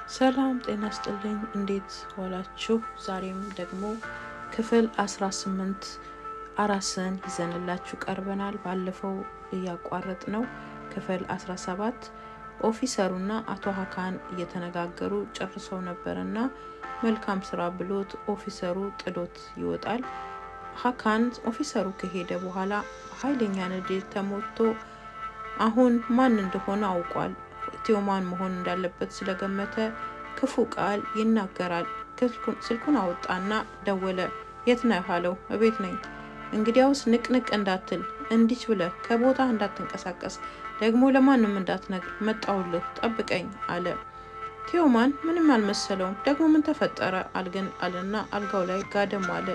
ሰላም ጤና ይስጥልኝ እንዴት ዋላችሁ? ዛሬም ደግሞ ክፍል 18 አራስን ይዘንላችሁ ቀርበናል። ባለፈው ያቋረጥ ነው ክፍል 17 ኦፊሰሩና አቶ ሀካን እየተነጋገሩ ጨርሰው ነበርና መልካም ስራ ብሎት ኦፊሰሩ ጥሎት ይወጣል። ሀካን ኦፊሰሩ ከሄደ በኋላ ኃይለኛ ንዴት ተሞልቶ አሁን ማን እንደሆነ አውቋል። ቲዮማን መሆን እንዳለበት ስለገመተ ክፉ ቃል ይናገራል። ስልኩን አወጣና ደወለ። የት ነህ አለው። እቤት ነኝ። እንግዲያውስ ንቅንቅ እንዳትል፣ እንዲች ብለህ ከቦታ እንዳትንቀሳቀስ፣ ደግሞ ለማንም እንዳትነግር፣ መጣሁልህ፣ ጠብቀኝ አለ። ቲዮማን ምንም አልመሰለውም። ደግሞ ምን ተፈጠረ አለና አልጋው ላይ ጋደም አለ።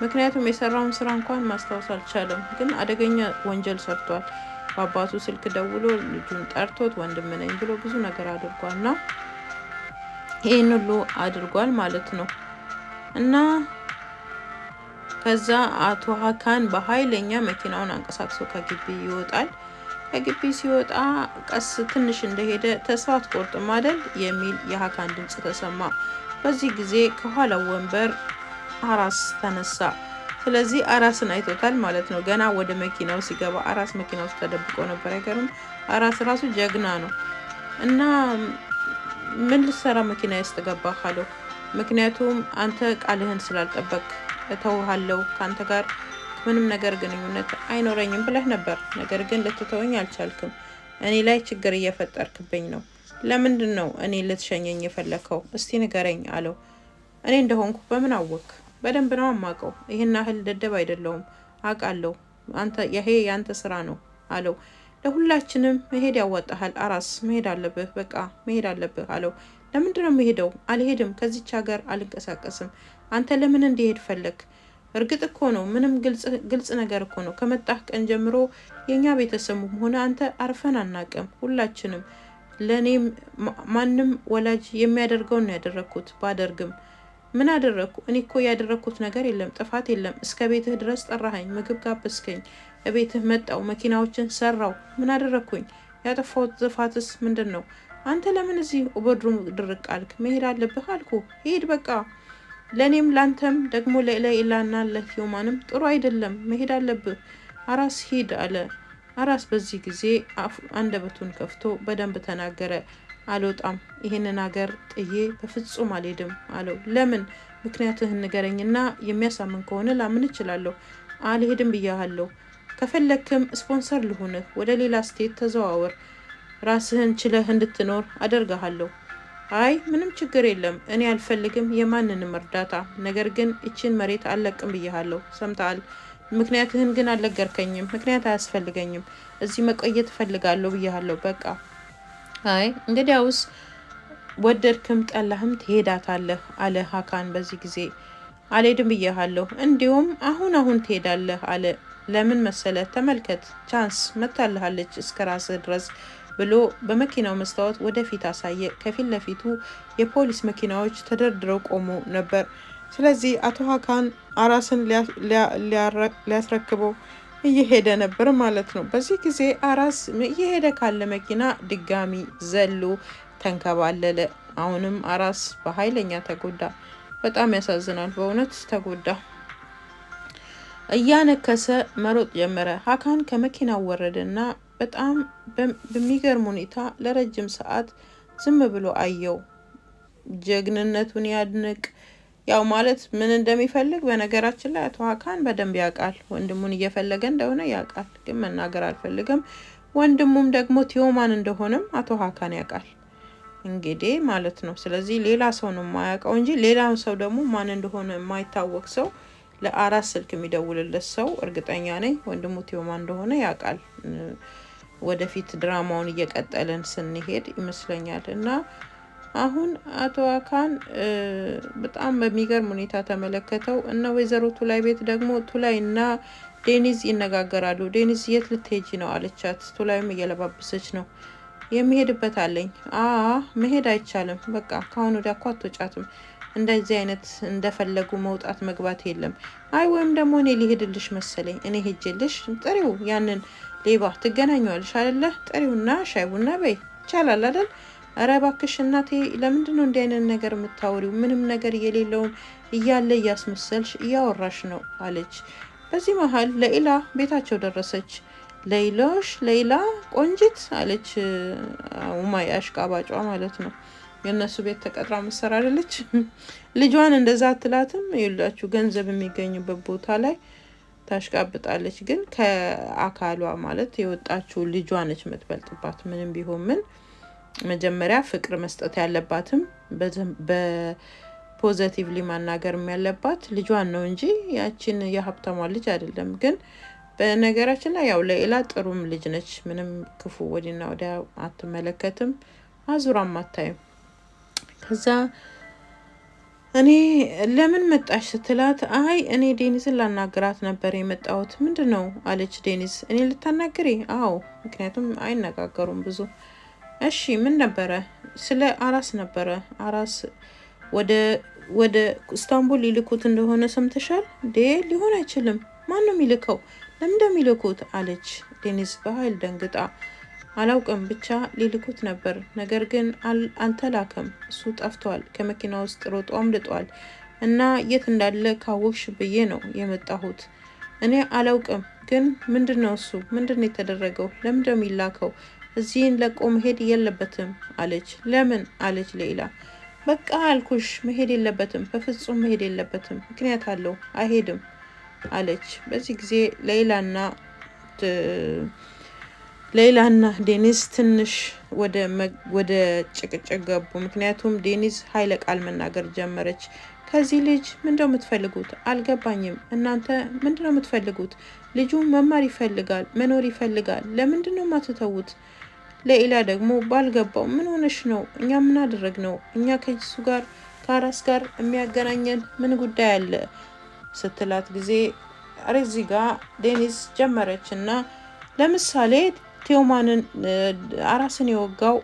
ምክንያቱም የሰራውን ስራ እንኳን ማስታወስ አልቻለም። ግን አደገኛ ወንጀል ሰርቷል። በአባቱ ስልክ ደውሎ ልጁን ጠርቶት ወንድም ነኝ ብሎ ብዙ ነገር አድርጓልና ይሄን ሁሉ አድርጓል ማለት ነው። እና ከዛ አቶ ሀካን በኃይለኛ መኪናውን አንቀሳቅሶ ከግቢ ይወጣል። ከግቢ ሲወጣ ቀስ ትንሽ እንደሄደ ተስፋ አትቆርጥም አይደል የሚል የሀካን ድምጽ ተሰማ። በዚህ ጊዜ ከኋላው ወንበር አራስ ተነሳ። ስለዚህ አራስን አይቶታል ማለት ነው። ገና ወደ መኪናው ሲገባ አራስ መኪና ውስጥ ተደብቆ ነበር። አይገርም? አራስ ራሱ ጀግና ነው። እና ምን ልትሰራ መኪና ውስጥ ገባህ አለው። ምክንያቱም አንተ ቃልህን ስላልጠበቅ እተውሃለሁ፣ ከአንተ ጋር ምንም ነገር ግንኙነት አይኖረኝም ብለህ ነበር። ነገር ግን ልትተወኝ አልቻልክም። እኔ ላይ ችግር እየፈጠርክብኝ ነው። ለምንድን ነው እኔ ልትሸኘኝ የፈለከው? እስቲ ንገረኝ አለው። እኔ እንደሆንኩ በምን አወቅ? በደንብ ነው የማውቀው። ይሄን ያህል ደደብ አይደለሁም፣ አውቃለሁ። ይሄ ያንተ ስራ ነው አለው። ለሁላችንም መሄድ ያዋጣሃል አራስ፣ መሄድ አለብህ፣ በቃ መሄድ አለብህ አለው። ለምንድን ነው የምሄደው? አልሄድም፣ ከዚች ሀገር አልንቀሳቀስም። አንተ ለምን እንዲሄድ ፈለግ? እርግጥ እኮ ነው፣ ምንም ግልጽ ነገር እኮ ነው። ከመጣህ ቀን ጀምሮ የኛ ቤተሰቡም ሆነ አንተ አርፈን አናውቅም። ሁላችንም ለኔም ማንም ወላጅ የሚያደርገውን ነው ያደረኩት። ባደርግም ምን አደረኩ? እኔ እኮ ያደረኩት ነገር የለም፣ ጥፋት የለም። እስከ ቤትህ ድረስ ጠራኸኝ፣ ምግብ ጋበዝከኝ፣ እቤትህ መጣው፣ መኪናዎችን ሰራው። ምን አደረኩኝ? ያጠፋሁት ጥፋትስ ምንድን ነው? አንተ ለምን እዚህ በድሩም ድርቅ አልክ? መሄድ አለብህ አልኩ፣ ሄድ በቃ። ለኔም ላንተም ደግሞ ለኢላና ለቲዮማንም ጥሩ አይደለም፣ መሄድ አለብህ አራስ፣ ሂድ አለ። አራስ በዚህ ጊዜ አንደበቱን ከፍቶ በደንብ ተናገረ። አልወጣም፣ ይሄንን ሀገር ጥዬ በፍጹም አልሄድም አለው። ለምን? ምክንያትህን ንገረኝና የሚያሳምን ከሆነ ላምን እችላለሁ። አልሄድም ብያለሁ። ከፈለክም ስፖንሰር ልሁንህ፣ ወደ ሌላ ስቴት ተዘዋወር፣ ራስህን ችለህ እንድትኖር አደርግሃለሁ። አይ ምንም ችግር የለም፣ እኔ አልፈልግም የማንንም እርዳታ። ነገር ግን እችን መሬት አልለቅም ብያለሁ። ሰምተሃል? ምክንያትህን ግን አልነገርከኝም። ምክንያት አያስፈልገኝም፣ እዚህ መቆየት እፈልጋለሁ ብያለሁ። በቃ አይ እንግዲያውስ ወደድክም ጠላህም ትሄዳታለህ አለ ሀካን። በዚህ ጊዜ አልሄድም ብያለሁ፣ እንዲሁም አሁን ትሄዳለህ አለ። ለምን መሰለ? ተመልከት፣ ቻንስ መታልሃለች እስከ ራስህ ድረስ ብሎ በመኪናው መስታወት ወደፊት አሳየ። ከፊት ለፊቱ የፖሊስ መኪናዎች ተደርድረው ቆሙ ነበር። ስለዚህ አቶ ሀካን አራስን ሊያስረክበው እየሄደ ነበር ማለት ነው። በዚህ ጊዜ አራስ እየሄደ ካለ መኪና ድጋሚ ዘሎ ተንከባለለ። አሁንም አራስ በኃይለኛ ተጎዳ። በጣም ያሳዝናል፣ በእውነት ተጎዳ። እያነከሰ መሮጥ ጀመረ። ሀካን ከመኪናው ወረደና በጣም በሚገርም ሁኔታ ለረጅም ሰዓት ዝም ብሎ አየው። ጀግንነቱን ያድንቅ። ያው ማለት ምን እንደሚፈልግ በነገራችን ላይ አቶ ሀካን በደንብ ያውቃል። ወንድሙን እየፈለገ እንደሆነ ያውቃል፣ ግን መናገር አልፈልግም። ወንድሙም ደግሞ ቲዮማን እንደሆነም አቶ ሀካን ያውቃል እንግዲህ ማለት ነው። ስለዚህ ሌላ ሰው ነው የማያውቀው እንጂ ሌላ ሰው ደግሞ ማን እንደሆነ የማይታወቅ ሰው ለአራስ ስልክ የሚደውልለት ሰው እርግጠኛ ነኝ ወንድሙ ቲዮማን እንደሆነ ያውቃል። ወደፊት ድራማውን እየቀጠልን ስንሄድ ይመስለኛል። እና አሁን አቶ ሀካን በጣም በሚገርም ሁኔታ ተመለከተው። እና ወይዘሮ ቱላይ ቤት ደግሞ ቱላይ እና ዴኒዝ ይነጋገራሉ። ዴኒዝ የት ልትሄጂ ነው አለቻት። ቱላይም እየለባበሰች ነው። የሚሄድበት አለኝ። መሄድ አይቻልም፣ በቃ ካሁን ወዲያ እኮ አትወጫትም። እንደዚህ አይነት እንደፈለጉ መውጣት መግባት የለም። አይ ወይም ደግሞ እኔ ሊሄድልሽ መሰለኝ። እኔ ሄጄልሽ ጥሪው ያንን ሌባ ትገናኘዋለሽ አይደለ? ጥሪውና ሻይ ቡና በይ፣ ይቻላል አይደል? ኧረ እባክሽ እናቴ ለምንድነው እንዲህ አይነት ነገር የምታወሪው? ምንም ነገር የሌለውን እያለ እያስመሰልሽ እያወራሽ ነው አለች። በዚህ መሀል ለኢላ ቤታቸው ደረሰች። ሌይላ ቆንጂት አለች ኡማይ አሽቃባጯ ማለት ነው። የእነሱ ቤት ተቀጥራ መሰራ አይደለች። ልጇን እንደዛ አትላትም። ይላችሁ ገንዘብ የሚገኝበት ቦታ ላይ ታሽቃብጣለች። ግን ከአካሏ ማለት የወጣችው ልጇ ነች የምትበልጥባት። ምንም ቢሆን ምን መጀመሪያ ፍቅር መስጠት ያለባትም በፖዘቲቭሊ ማናገርም ያለባት ልጇን ነው እንጂ ያችን የሀብታሟ ልጅ አይደለም። ግን በነገራችን ላይ ያው ለኢላ ጥሩም ልጅ ነች። ምንም ክፉ ወዲና ወዲያ አትመለከትም፣ አዙራም አታይም። ከዛ እኔ ለምን መጣሽ ስትላት አይ እኔ ዴኒዝን ላናግራት ነበር የመጣሁት። ምንድነው አለች ዴኒዝ። እኔ ልታናግሪ? አዎ፣ ምክንያቱም አይነጋገሩም ብዙ። እሺ ምን ነበረ? ስለ አራስ ነበረ። አራስ ወደ ኢስታንቡል ይልኩት እንደሆነ ሰምተሻል? ሊሆን አይችልም። ማን ነው የሚልከው? ለምን እንደሚልኩት አለች ዴኒዝ በኃይል ደንግጣ። አላውቅም፣ ብቻ ሊልኩት ነበር። ነገር ግን አልተላከም። እሱ ጠፍቷል። ከመኪና ውስጥ ሮጦ አምልጧል እና የት እንዳለ ካወቅሽ ብዬ ነው የመጣሁት። እኔ አላውቅም፣ ግን ምንድነው እሱ? ምንድነው የተደረገው? ለምን እንደሚላከው? እዚህን ለቆ መሄድ የለበትም አለች። ለምን አለች ሌይላ። በቃ አልኩሽ መሄድ የለበትም፣ በፍጹም መሄድ የለበትም። ምክንያት አለው፣ አይሄድም አለች። በዚህ ጊዜ ሌይላና ዴኒዝ ትንሽ ወደ ጭቅጭቅ ገቡ። ምክንያቱም ዴኒዝ ኃይለ ቃል መናገር ጀመረች። ከዚህ ልጅ ምንድነው የምትፈልጉት? አልገባኝም። እናንተ ምንድነው የምትፈልጉት? ልጁ መማር ይፈልጋል፣ መኖር ይፈልጋል። ለምንድነው የማትተውት? ለኢላ ደግሞ ባልገባው ምን ሆነሽ ነው? እኛ ምን አደረግ ነው? እኛ ከሱ ጋር ከአራስ ጋር የሚያገናኘን ምን ጉዳይ አለ ስትላት ጊዜ እዚህ ጋር ዴኒዝ ጀመረች እና ለምሳሌ ቴዎማንን አራስን የወጋው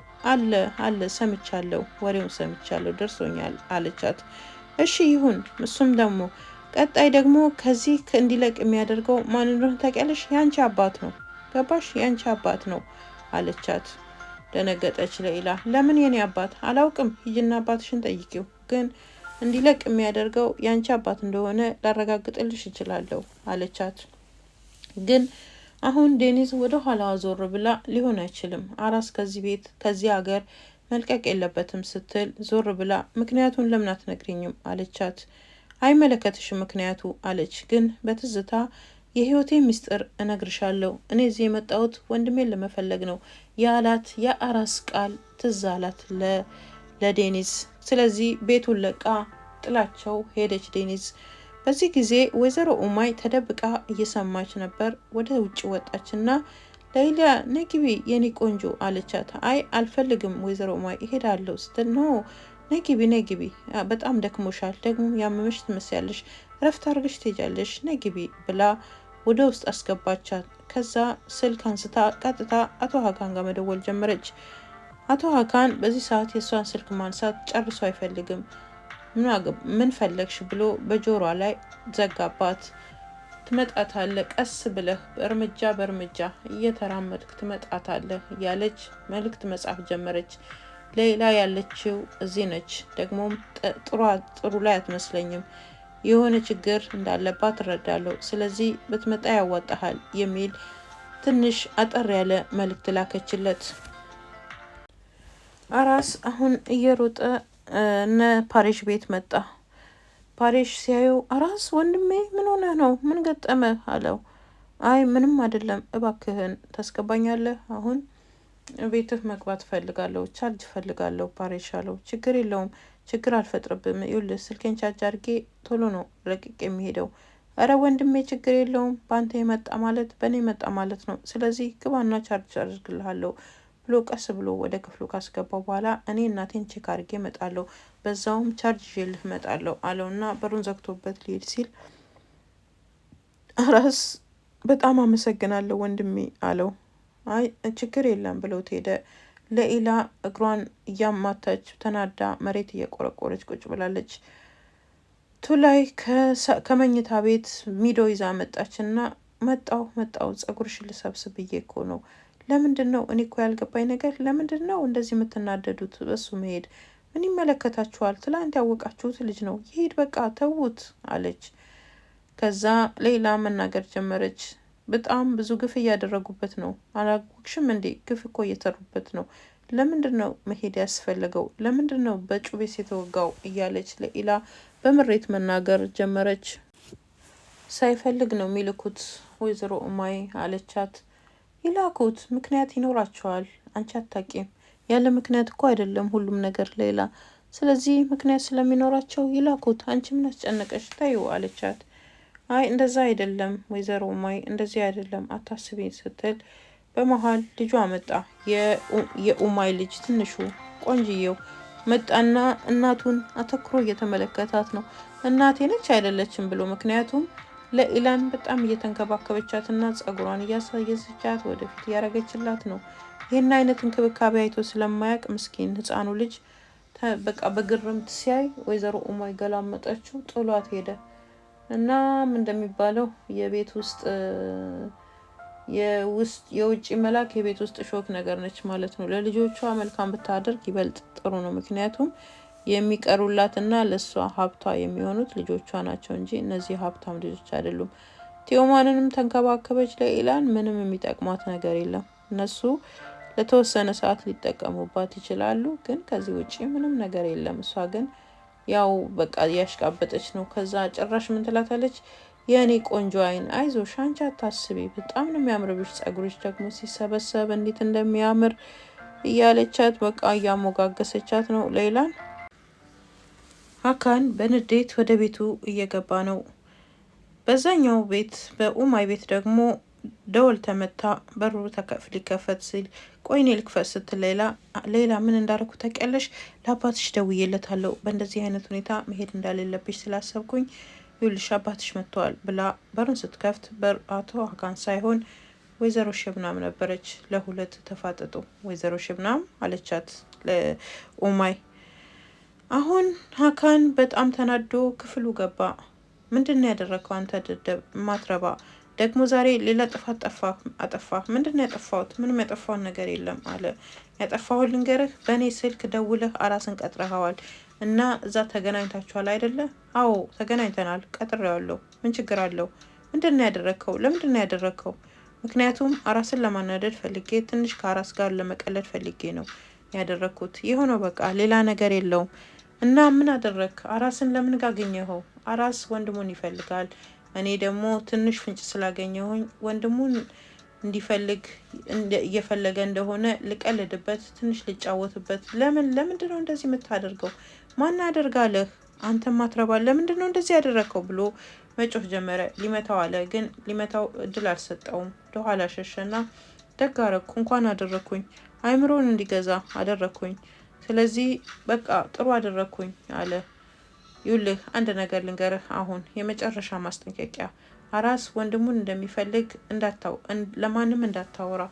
አለ ሰምቻለሁ፣ ወሬውን ሰምቻለሁ፣ ደርሶኛል አለቻት። እሺ ይሁን፣ እሱም ደግሞ ቀጣይ ደግሞ ከዚህ እንዲለቅ የሚያደርገው ማን እንደሆነ ታውቂያለሽ? ያንቺ አባት ነው። ገባሽ? ያንቺ አባት ነው አለቻት። ደነገጠች ለኢላ። ለምን የኔ አባት? አላውቅም፣ ሂጂና አባትሽን ጠይቂው። ግን እንዲለቅ የሚያደርገው ያንቺ አባት እንደሆነ ላረጋግጥልሽ እችላለሁ አለቻት። ግን አሁን ዴኒዝ ወደ ኋላዋ ዞር ብላ ሊሆን አይችልም፣ አራስ ከዚህ ቤት ከዚህ ሀገር መልቀቅ የለበትም ስትል ዞር ብላ ምክንያቱን ለምን አትነግሪኝም አለቻት። አይመለከትሽም ምክንያቱ አለች። ግን በትዝታ የህይወቴ ምስጢር እነግርሻለሁ። እኔ እዚህ የመጣሁት ወንድሜን ለመፈለግ ነው ያላት የአራስ ቃል ትዝ አላት ለዴኒዝ። ስለዚህ ቤቱን ለቃ ጥላቸው ሄደች ዴኒዝ። በዚህ ጊዜ ወይዘሮ ኡማይ ተደብቃ እየሰማች ነበር። ወደ ውጭ ወጣችና ለይላ ነግቢ የኔ ቆንጆ አለቻት። አይ አልፈልግም ወይዘሮ ኡማይ እሄዳለሁ ስትል ነው ነግቢ በጣም ደክሞሻል፣ ደግሞ ያመመሽ ትመስያለሽ፣ ረፍት አድርገሽ ትሄጃለሽ፣ ነግቢ ብላ ወደ ውስጥ አስገባቻት። ከዛ ስልክ አንስታ ቀጥታ አቶ ሀካን ጋር መደወል ጀመረች። አቶ ሀካን በዚህ ሰዓት የሷን ስልክ ማንሳት ጨርሶ አይፈልግም። ምን ፈለግሽ ብሎ በጆሯ ላይ ዘጋባት። ትመጣታለህ፣ ቀስ ብለህ በእርምጃ እየተራመድክ ትመጣታለህ ያለች መልእክት መጻፍ ጀመረች። ሌላ ያለችው እዚህ ነች፣ ደግሞም ጥሩ ላይ አትመስለኝም፣ የሆነ ችግር እንዳለባት እረዳለሁ፣ ስለዚህ ብትመጣ ያዋጣሃል የሚል ትንሽ አጠር ያለ መልእክት ላከችለት። አራስ አሁን እየሮጠ እነ ፓሪሽ ቤት መጣ። ፓሪሽ ሲያዩ አራስ ወንድሜ ምን ሆነ ነው? ምን ገጠመ አለው። አይ ምንም አይደለም፣ እባክህን ታስገባኛለህ? አሁን ቤትህ መግባት ፈልጋለሁ፣ ቻርጅ ፈልጋለሁ ፓሪሽ አለው። ችግር የለውም፣ ችግር አልፈጥርብም። ይኸውልህ ስልኬን ቻርጅ አድርጌ ቶሎ ነው ረቅቄ የሚሄደው። አረ ወንድሜ ችግር የለውም፣ በአንተ የመጣ ማለት በእኔ መጣ ማለት ነው። ስለዚህ ግባና ቻርጅ አድርግልሃለሁ ብሎ ቀስ ብሎ ወደ ክፍሉ ካስገባው በኋላ እኔ እናቴን ቼክ አድርጌ እመጣለሁ፣ በዛውም ቻርጅ ይዤልህ እመጣለሁ አለውና በሩን ዘግቶበት ሊሄድ ሲል አራስ በጣም አመሰግናለሁ ወንድሜ አለው። አይ ችግር የለም ብሎት ሄደ። ለኢላ እግሯን እያማታች ተናዳ መሬት እየቆረቆረች ቁጭ ብላለች። ቱላይ ከመኝታ ቤት ሚዶ ይዛ መጣችና መጣው ጸጉርሽን ልሰብስብ ብዬ እኮ ነው ለምንድነው እኔ እኮ ያልገባኝ ነገር ለምንድነው እንደዚህ የምትናደዱት? በሱ መሄድ ምን ይመለከታችኋል? ትላንት ያወቃችሁት ልጅ ነው። ይሄድ በቃ ተዉት አለች። ከዛ ሌላ መናገር ጀመረች። በጣም ብዙ ግፍ እያደረጉበት ነው። አላወቅሽም እንዴ? ግፍ እኮ እየሰሩበት ነው። ለምንድነው መሄድ ያስፈለገው? ለምንድነው በጩቤስ የተወጋው? እያለች ለኢላ በምሬት መናገር ጀመረች። ሳይፈልግ ነው የሚልኩት ወይዘሮ ኡማይ አለቻት። ይላኩት ምክንያት ይኖራቸዋል። አንቺ አታቂም። ያለ ምክንያት እኮ አይደለም ሁሉም ነገር ሌላ። ስለዚህ ምክንያት ስለሚኖራቸው ይላኩት። አንቺ ምን አስጨነቀሽ? ታዩ አለቻት። አይ እንደዛ አይደለም ወይዘሮ ኡማይ እንደዚህ አይደለም አታስቢ ስትል በመሃል ልጇ መጣ። የኡማይ ልጅ ትንሹ ቆንጅየው መጣና እናቱን አተኩሮ እየተመለከታት ነው። እናቴ ነች አይደለችም ብሎ ምክንያቱም ለኢላን በጣም እየተንከባከበቻትና ጸጉሯን እያሳየቻት ወደፊት እያረገችላት ነው። ይህን አይነት እንክብካቤ አይቶ ስለማያውቅ ምስኪን ህፃኑ ልጅ በቃ በግርምት ሲያይ ወይዘሮ ኡማይ ገላመጠችው፣ ጥሏት ሄደ። እናም እንደሚባለው የቤት ውስጥ የውጭ መላክ የቤት ውስጥ ሾክ ነገር ነች ማለት ነው። ለልጆቿ መልካም ብታደርግ ይበልጥ ጥሩ ነው። ምክንያቱም የሚቀሩላትና ለሷ ሀብቷ የሚሆኑት ልጆቿ ናቸው እንጂ እነዚህ ሀብታም ልጆች አይደሉም። ቲዮማንንም ተንከባከበች። ለኢላን ምንም የሚጠቅማት ነገር የለም። እነሱ ለተወሰነ ሰዓት ሊጠቀሙባት ይችላሉ፣ ግን ከዚህ ውጪ ምንም ነገር የለም። እሷ ግን ያው በቃ ያሽቃበጠች ነው። ከዛ ጭራሽ ምን ትላታለች? የኔ ቆንጆ አይን አይዞሽ፣ አንቺ አታስቢ፣ በጣም ነው የሚያምርብሽ፣ ጸጉርሽ ደግሞ ሲሰበሰብ እንዴት እንደሚያምር እያለቻት በቃ እያሞጋገሰቻት ነው ሌላን። ሀካን በንዴት ወደ ቤቱ እየገባ ነው። በዛኛው ቤት በኡማይ ቤት ደግሞ ደወል ተመታ። በሩ ሊከፈት ሲል ቆይኔ ልክፈት ስትል ሌላ ምን እንዳረኩ ታውቂያለሽ? ለአባትሽ ደውዬለታለሁ በእንደዚህ አይነት ሁኔታ መሄድ እንዳሌለብሽ ስላሰብኩኝ ይኸውልሽ አባትሽ መጥተዋል ብላ በሩን ስትከፍት አቶ ሀካን ሳይሆን ወይዘሮ ሽብናም ነበረች። ለሁለት ተፋጠጡ። ወይዘሮ ሽብናም አለቻት ለኡማይ። አሁን ሀካን በጣም ተናዶ ክፍሉ ገባ። ምንድን ነው ያደረከው አንተ ደደብ ማትረባ? ደግሞ ዛሬ ሌላ ጥፋት አጠፋ። ምንድን ነው ያጠፋሁት? ምንም ያጠፋውን ነገር የለም አለ። ያጠፋሁት ልንገርህ፣ በእኔ ስልክ ደውለህ አራስን ቀጥረኸዋል እና እዛ ተገናኝታችኋል አይደለ? አዎ ተገናኝተናል፣ ቀጥሬዋለሁ። ምን ችግር አለው? ምንድን ነው ያደረከው? ለምንድን ነው ያደረከው? ምክንያቱም አራስን ለማናደድ ፈልጌ፣ ትንሽ ከአራስ ጋር ለመቀለድ ፈልጌ ነው ያደረኩት። የሆነው በቃ ሌላ ነገር የለውም። እና ምን አደረክ? አራስን ለምን አገኘኸው? አራስ ወንድሙን ይፈልጋል። እኔ ደግሞ ትንሽ ፍንጭ ስላገኘሁኝ ወንድሙን እንዲፈልግ እየፈለገ እንደሆነ ልቀልድበት፣ ትንሽ ልጫወትበት። ለምንድን ነው እንደዚህ የምታደርገው? ማን አደርጋለህ? አንተ ማትረባ፣ ለምንድን ነው እንደዚህ ያደረከው? ብሎ መጮህ ጀመረ። ሊመታው አለ፣ ግን ሊመታው እድል አልሰጠውም። ወደኋላ ሸሸና ደግ አደረኩ፣ እንኳን አደረኩኝ፣ አይምሮን እንዲገዛ አደረኩኝ። ስለዚህ በቃ ጥሩ አደረኩኝ አለ። ይኸውልህ አንድ ነገር ልንገርህ፣ አሁን የመጨረሻ ማስጠንቀቂያ፣ አራስ ወንድሙን እንደሚፈልግ ለማንም እንዳታወራ።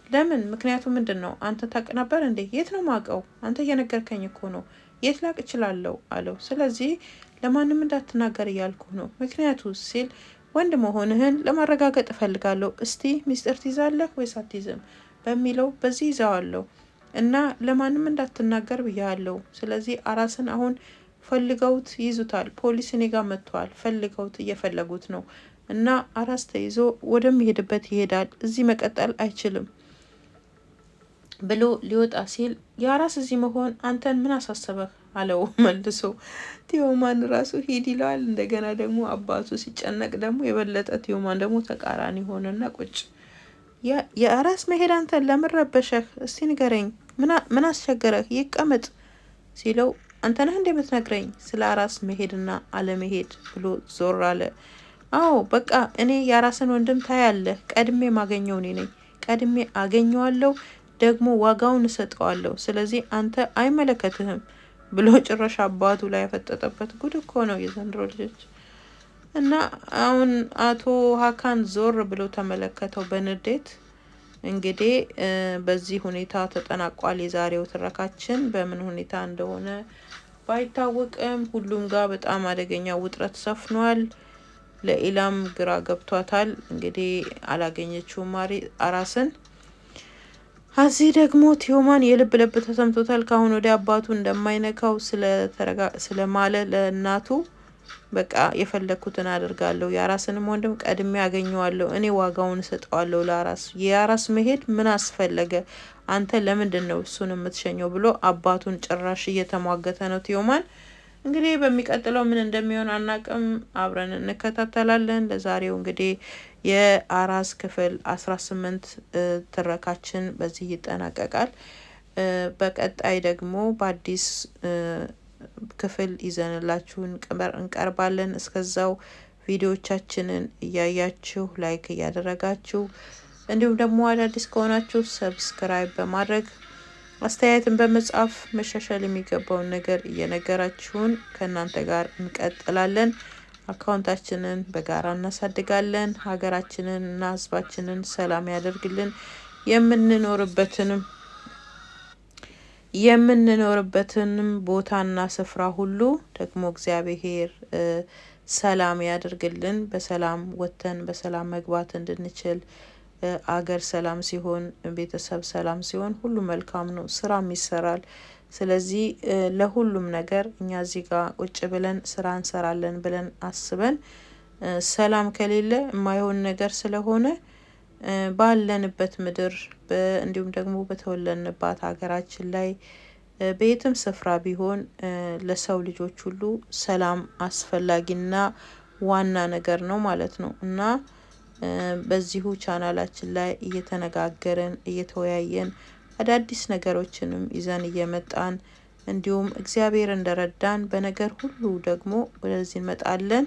ለምን? ምክንያቱም ምንድን ነው? አንተ ታውቅ ነበር እንዴ? የት ነው ማውቀው? አንተ እየነገርከኝ እኮ ነው። የት ላቅ እችላለሁ አለው። ስለዚህ ለማንም እንዳትናገር እያልኩ ነው። ምክንያቱ ሲል ወንድ መሆንህን ለማረጋገጥ እፈልጋለሁ። እስቲ ሚስጥር ትይዛለህ ወይስ አትይዝም በሚለው በዚህ ይዘዋለሁ እና ለማንም እንዳትናገር ብያለሁ። ስለዚህ አራስን አሁን ፈልገውት ይዙታል። ፖሊስ እኔ ጋር መጥቷል። ፈልገውት እየፈለጉት ነው እና አራስ ተይዞ ወደሚሄድበት ይሄዳል። እዚህ መቀጠል አይችልም ብሎ ሊወጣ ሲል የአራስ እዚህ መሆን አንተን ምን አሳሰበህ አለው መልሶ። ቲዮማን ራሱ ሂድ ይለዋል። እንደገና ደግሞ አባቱ ሲጨነቅ ደግሞ የበለጠ ቲዮማን ደግሞ ተቃራኒ ሆነና ቁጭ። የአራስ መሄድ አንተን ለምን ረበሸህ? እስቲ ንገረኝ፣ ምን አስቸገረህ? ይቀመጥ ሲለው አንተ ነህ እንደምትነግረኝ ስለ አራስ መሄድና አለመሄድ ብሎ ዞር አለ። አዎ በቃ እኔ የአራስን ወንድም ታያለህ፣ ቀድሜ ማገኘው እኔ ነኝ። ቀድሜ አገኘዋለሁ፣ ደግሞ ዋጋውን እሰጠዋለሁ። ስለዚህ አንተ አይመለከትህም ብሎ ጭራሽ አባቱ ላይ ያፈጠጠበት። ጉድ እኮ ነው የዘንድሮ ልጆች። እና አሁን አቶ ሀካን ዞር ብሎ ተመለከተው በንዴት። እንግዲህ በዚህ ሁኔታ ተጠናቋል የዛሬው ትረካችን። በምን ሁኔታ እንደሆነ ባይታወቅም ሁሉም ጋር በጣም አደገኛ ውጥረት ሰፍኗል። ለኢላም ግራ ገብቷታል። እንግዲህ አላገኘችውም አራስን። እዚህ ደግሞ ቲዮማን የልብ ልብ ተሰምቶታል። ካሁን ወደ አባቱ እንደማይነካው ስለማለ ለእናቱ በቃ የፈለኩትን አደርጋለሁ፣ የአራስንም ወንድም ቀድሜ ያገኘዋለሁ፣ እኔ ዋጋውን ሰጠዋለሁ ለአራስ፣ የአራስ መሄድ ምን አስፈለገ? አንተ ለምንድን ነው እሱን የምትሸኘው? ብሎ አባቱን ጭራሽ እየተሟገተ ነው ቲዮማን። እንግዲህ በሚቀጥለው ምን እንደሚሆን አናቅም፣ አብረን እንከታተላለን። ለዛሬው እንግዲህ የአራስ ክፍል 18 ትረካችን በዚህ ይጠናቀቃል። በቀጣይ ደግሞ በአዲስ ክፍል ይዘንላችሁ እንቀርባለን። እስከዛው ቪዲዮቻችንን እያያችሁ ላይክ እያደረጋችሁ እንዲሁም ደግሞ አዳዲስ ከሆናችሁ ሰብስክራይብ በማድረግ አስተያየትን በመጻፍ መሻሻል የሚገባውን ነገር እየነገራችሁን ከእናንተ ጋር እንቀጥላለን። አካውንታችንን በጋራ እናሳድጋለን። ሀገራችንን እና ህዝባችንን ሰላም ያደርግልን። የምንኖርበትንም ቦታና ስፍራ ሁሉ ደግሞ እግዚአብሔር ሰላም ያደርግልን። በሰላም ወጥተን በሰላም መግባት እንድንችል አገር ሰላም ሲሆን፣ ቤተሰብ ሰላም ሲሆን ሁሉ መልካም ነው፣ ስራም ይሰራል። ስለዚህ ለሁሉም ነገር እኛ እዚህ ጋር ቁጭ ብለን ስራ እንሰራለን ብለን አስበን ሰላም ከሌለ የማይሆን ነገር ስለሆነ ባለንበት ምድር እንዲሁም ደግሞ በተወለድንባት ሀገራችን ላይ በየትም ስፍራ ቢሆን ለሰው ልጆች ሁሉ ሰላም አስፈላጊና ዋና ነገር ነው ማለት ነው እና በዚሁ ቻናላችን ላይ እየተነጋገርን እየተወያየን አዳዲስ ነገሮችንም ይዘን እየመጣን እንዲሁም እግዚአብሔር እንደረዳን በነገር ሁሉ ደግሞ ወደዚህ እንመጣለን።